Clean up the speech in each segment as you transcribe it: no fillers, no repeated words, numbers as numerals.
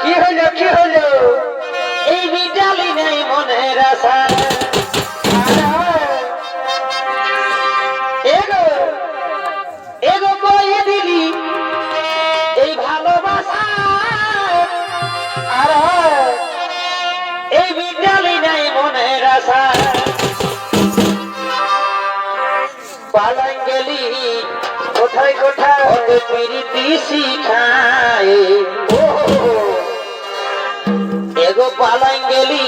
কি হলো এই বিটালি নাই মনের আশা এগো এগো কই দিলি এই ভালোবাসা আর এই বিটালি নাই মনের আশা পালাই গেলি কোথায় কোথায় অত প্রীতি শিখায় এগো পালাই গেলি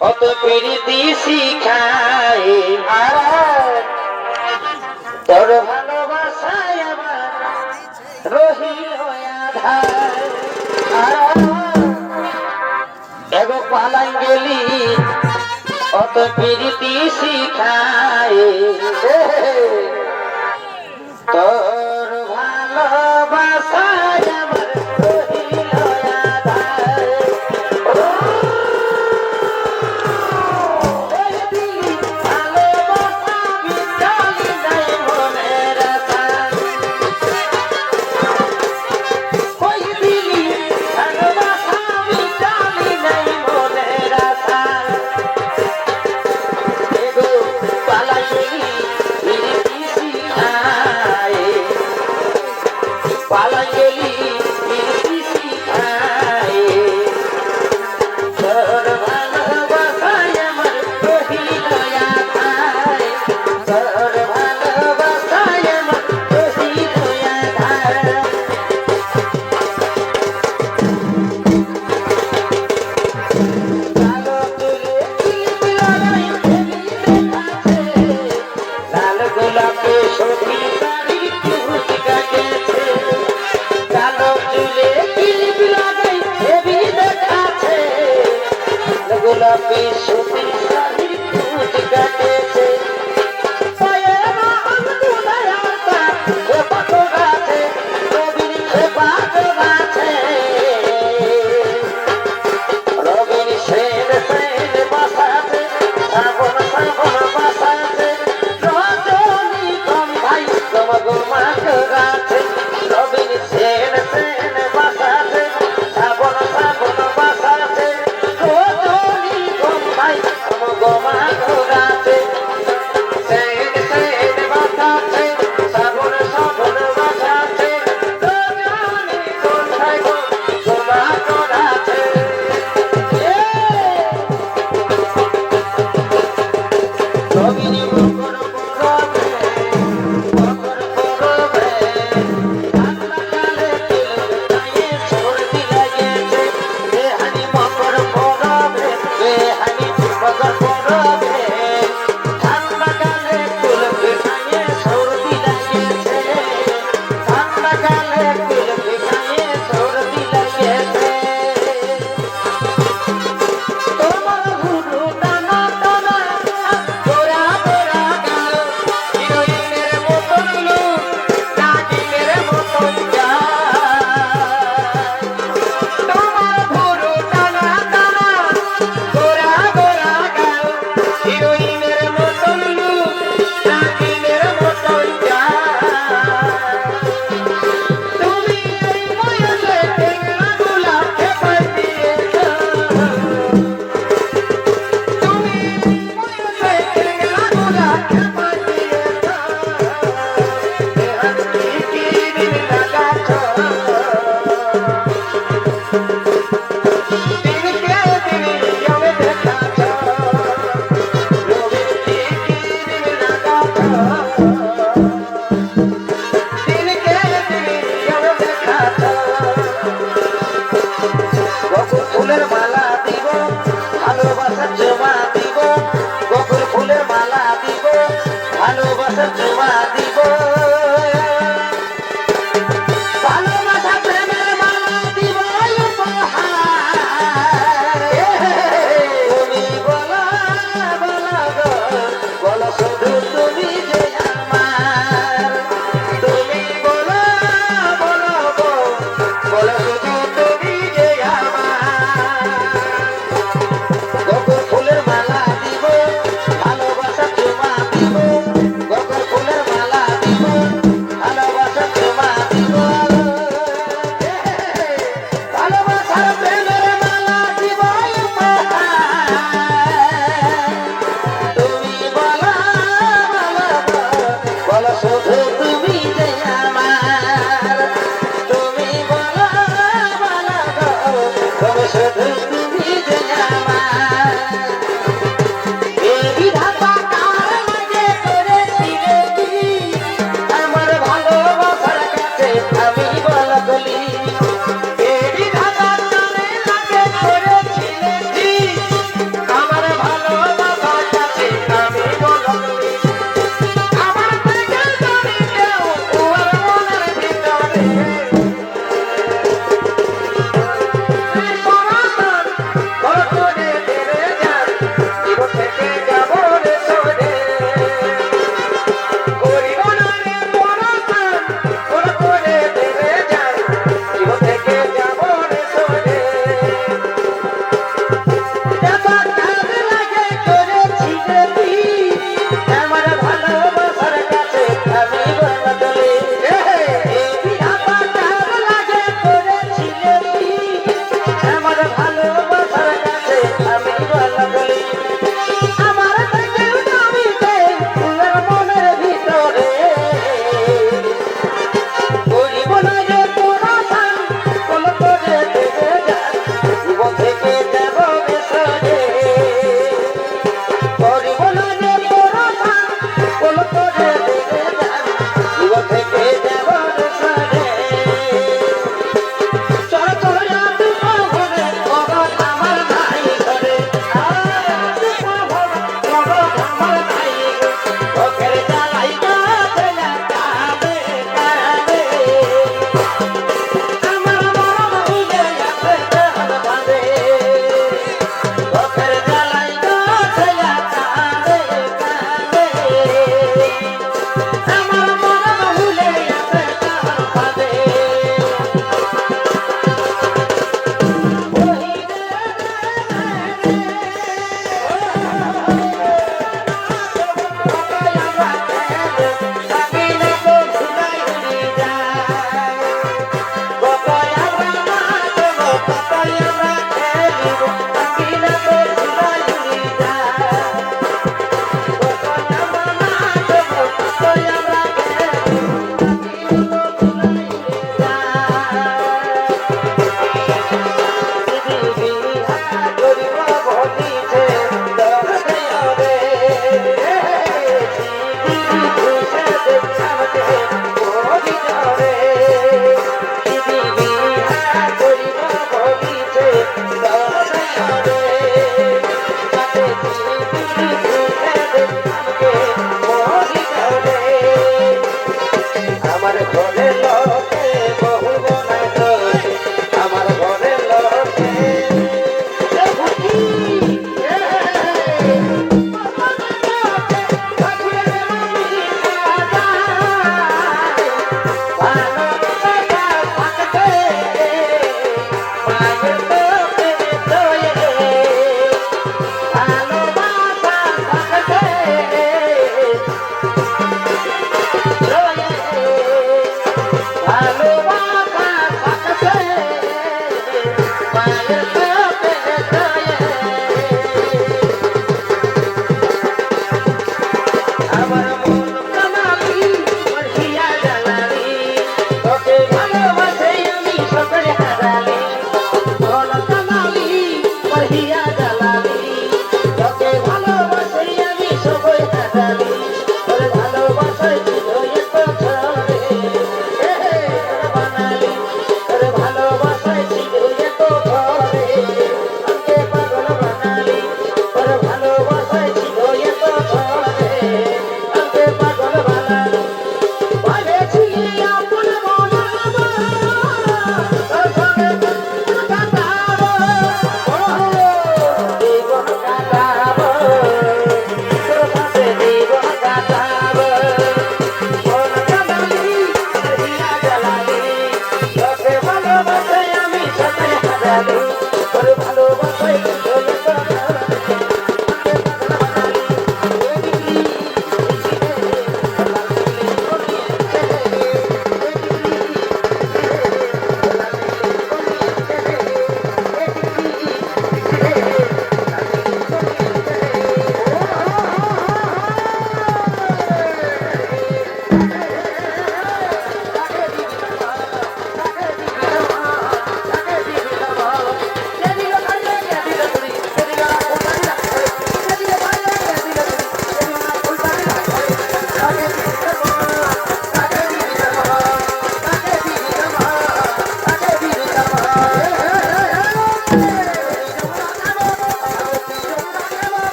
অত প্রীতি শিখায় আর তোর ভালোবাসায় আমার রহিল আধার এগো পালাই গেলি অত প্রীতি শিখায় তোর ভালোবাসায় আমার রহিল আধার ভালোবাসা বিটালি নাই মনের আশা কই দিলি ভালোবাসা বিটালি নাই মনের আশা এগো পালাই প্রীতি শিখায় পালাই গেলি প্রীতি শিখায় তোর ভালোবাসায় আমার রহিল আধার তোর ভালোবাসায় আমার রহিল আধার কালো তুলে টিপ লাগাই লাল গোলাপে সখী শাড়ির কুচ কাটেছে কালো চুলে টিপ লাগাই হেবি দেখাচ্ছে গোলাপে সখী শাড়ির কুচ কাটেছে পায়ে বাঁধ দুলায় আলতা খোপা করাছে রবির খোপা করাছে রবির সেন সেন বাসাছে শ্রাবণ শ্রাবণ বাসাছে রজনী গন্ধাই গমগমা করাছে রবির সেন সেন বাসাছে শ্রাবণ শ্রাবণ বাসাছে রজনী গন্ধাই গমগমা করাছে সেন সেন বাসাছে শ্রাবণ শ্রাবণ বাসাছে রজনী গন্ধাই গমগমা করাছে রবিনি মকর পরবে মকর পরবে ঠান্ডা কালে তিলকায়ে সর্দি লাগেছে বেহানি মকর পরবে বেহানি মকর পরবে ঠান্ডা কালে তিলকায়ে সর্দি লাগেছে ঠান্ডা কালে তিলকায়ে সর্দি লাগেছে তোমার গুরু টানা টানা গোরা গোরা গাল হিরোইনের মতন লুক নাগিনের মতন যায় তোমার গুরু টানা টানা গোরা গোরা গাল হিরোইনের মতন লুক নাগিনের মতন যায় তুমি এই বয়সে টেংরা গোলাপে পাই দিয়েছ তুমি বয়সে টেংরা গোলাপে পাই দিয়েছ দেহান কি দিন লাগাছ দিনকে দিন আমি দেখাছ রবির কি দিন লাগাছ দিনকে দিন আমি দেখাছ বকুল ফুলের মালা দিব ভালোবাসার জমা দিব বকুল ফুলের মালা দিব ভালোবাসার জমা দিব ভালোবাসা প্রেমের মালা দিব উপহার তুমি বলো বলো গো বলো শুধু তুমি যে আমার তুমি বলো বলো গো বলো শুধু তুমি যে আমার শুধু তুমি যে আমার এ বিধাতা কার মাঝে করেছিলে কি আমার ভালোবাসার কাছে আমি বলগলি এ বিধাতা কারে লাগে করেছিলে কি আমার ভালোবাসার কাছে আমি বলগলি আমার থেকে জানি কেউ ওর মনের ভিতরে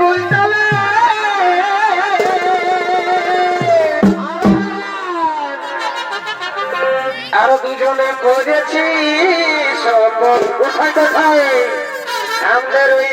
কুলতলা আরো দুজনে খোঁজেছি সব কোথায় কোথায় আমাদের ওই